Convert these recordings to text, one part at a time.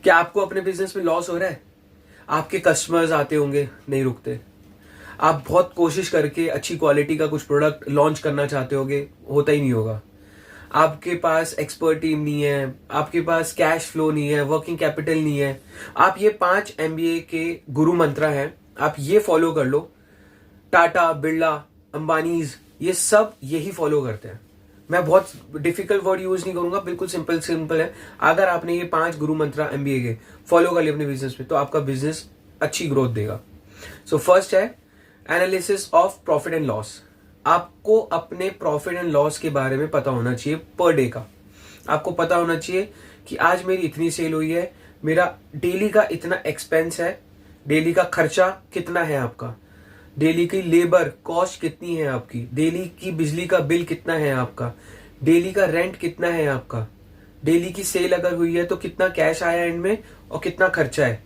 क्या आपको अपने बिजनेस में लॉस हो रहा है? आपके कस्टमर्स आते होंगे, नहीं रुकते। आप बहुत कोशिश करके अच्छी क्वालिटी का कुछ प्रोडक्ट लॉन्च करना चाहते होगे, होता ही नहीं होगा। आपके पास एक्सपर्ट टीम नहीं है, आपके पास कैश फ्लो नहीं है, वर्किंग कैपिटल नहीं है। आप ये 5 MBA के गुरु मंत्र हैं, आप ये फॉलो कर लो। टाटा, बिरला, अंबानीज, ये सब यही फॉलो करते हैं। मैं बहुत डिफिकल्ट वर्ड यूज नहीं करूंगा, बिल्कुल सिंपल सिंपल है। अगर आपने ये 5 गुरु मंत्र MBA के फॉलो कर लिए अपने बिजनेस में, तो आपका बिजनेस अच्छी ग्रोथ देगा। सो फर्स्ट है analysis of profit and loss. आपको अपने प्रॉफिट एंड लॉस के बारे में पता होना चाहिए पर डे का। आपको पता होना चाहिए कि आज मेरी इतनी सेल हुई है, मेरा डेली का इतना एक्सपेंस है, डेली का खर्चा कितना है आपका, डेली की लेबर कॉस्ट कितनी है आपकी, डेली की बिजली का बिल कितना है आपका, डेली का रेंट कितना है आपका, डेली की सेल अगर हुई है तो कितना कैश आया एंड में और कितना खर्चा है,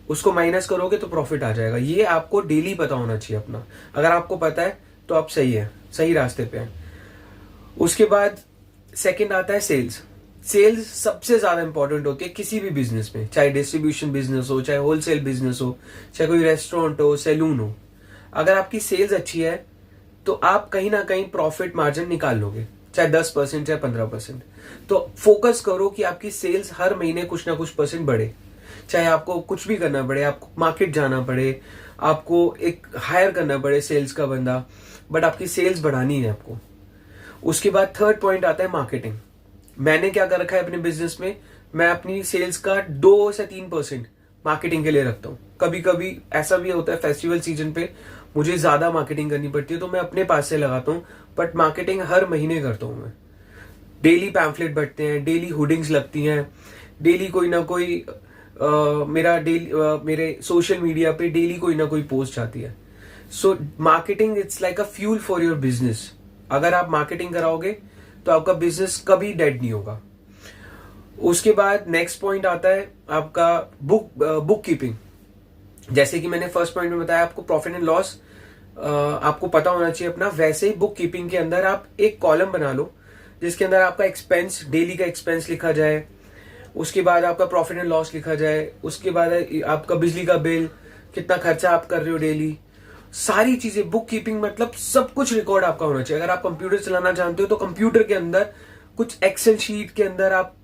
उसको माइनस करोगे तो प्रॉफिट आ जाएगा। ये आपको डेली पता होना चाहिए अपना। अगर आपको पता है तो आप सही है, सही रास्ते पे हैं। उसके बाद सेकंड आता है सेल्स। सेल्स सबसे ज्यादा इंपॉर्टेंट होती है किसी भी बिजनेस में, चाहे डिस्ट्रीब्यूशन बिजनेस हो, चाहे होलसेल बिजनेस हो, चाहे कोई रेस्टोरेंट हो, सैलून हो। अगर आपकी सेल्स अच्छी है तो आप कहीं ना कहीं प्रॉफिट मार्जिन निकाल लोगे, चाहे 10% चाहे 15%। तो फोकस करो कि आपकी सेल्स हर महीने कुछ ना कुछ परसेंट बढ़े। चाहे आपको कुछ भी करना पड़े, आपको मार्केट जाना पड़े, आपको एक हायर करना पड़े सेल्स का बंदा, बट आपकी सेल्स बढ़ानी है आपको। उसके बाद थर्ड पॉइंट आता है मार्केटिंग। मैंने क्या कर रखा है अपने बिजनेस में, मैं अपनी सेल्स का 2 से 3% मार्केटिंग के लिए रखता हूँ। कभी कभी ऐसा भी होता है फेस्टिवल सीजन पे मुझे ज्यादा मार्केटिंग करनी पड़ती है तो मैं अपने पास से लगाता हूँ, बट मार्केटिंग हर महीने करता हूँ मैं। डेली पैम्फलेट बढ़ते हैं, डेली हुडिंग्स लगती हैं, डेली कोई ना कोई मेरे सोशल मीडिया पे डेली कोई ना कोई पोस्ट आती है। So marketing it's like a fuel for your business. अगर आप मार्केटिंग कराओगे तो आपका बिजनेस कभी डेड नहीं होगा। उसके बाद नेक्स्ट पॉइंट आता है आपका बुक कीपिंग। जैसे कि मैंने फर्स्ट पॉइंट में बताया आपको प्रॉफिट एंड लॉस आपको पता होना चाहिए अपना, वैसे ही बुक कीपिंग के अंदर आप एक कॉलम बना लो जिसके अंदर आपका एक्सपेंस, डेली का एक्सपेंस लिखा जाए, उसके बाद आपका प्रॉफिट एंड लॉस लिखा जाए, उसके बाद आपका बिजली का बिल, कितना खर्चा आप कर रहे हो डेली, सारी चीजें। बुक कीपिंग मतलब सब कुछ रिकॉर्ड आपका होना चाहिए। अगर आप कंप्यूटर चलाना जानते हो तो कंप्यूटर के अंदर कुछ एक्सेल शीट के अंदर आप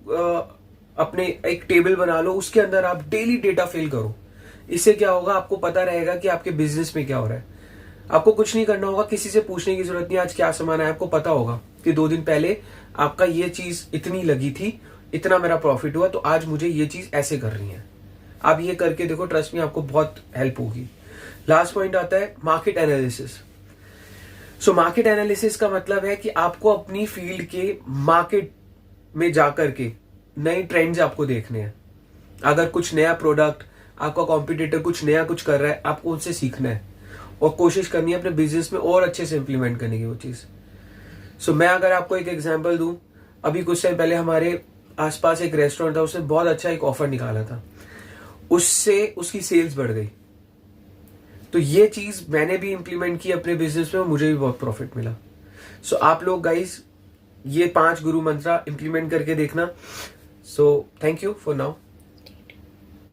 अपने एक टेबल बना लो, उसके अंदर आप डेली डेटा फिल करो। इससे क्या होगा, आपको पता रहेगा कि आपके बिजनेस में क्या हो रहा है। आपको कुछ नहीं करना होगा, किसी से पूछने की जरूरत नहीं आज क्या सामान है। आपको पता होगा कि 2 दिन पहले आपका ये चीज इतनी लगी थी, इतना मेरा प्रॉफिट हुआ, तो आज मुझे ये चीज ऐसे कर रही है। आप ये करके देखो, ट्रस्ट में आपको बहुत हेल्प होगी। लास्ट पॉइंट आता है market analysis. So market analysis का मतलब है कि आपको अपनी फील्ड के मार्केट में जाकर के नए ट्रेंड्स आपको देखने हैं। अगर कुछ नया प्रोडक्ट, आपका कॉम्पिटिटर कुछ नया कुछ कर रहा है, आपको उनसे सीखना है और कोशिश करनी है अपने बिजनेस में और अच्छे से इंप्लीमेंट करने की वो चीज। सो मैं अगर आपको एक एग्जांपल दूं, अभी कुछ टाइम पहले हमारे आसपास एक रेस्टोरेंट था, उसने बहुत अच्छा एक ऑफर निकाला था, उससे उसकी सेल्स बढ़ गई। तो ये चीज मैंने भी इंप्लीमेंट की अपने बिजनेस में और मुझे भी बहुत प्रॉफिट मिला। सो आप लोग गाइस ये 5 गुरु मंत्र इंप्लीमेंट करके देखना। So thank you for now.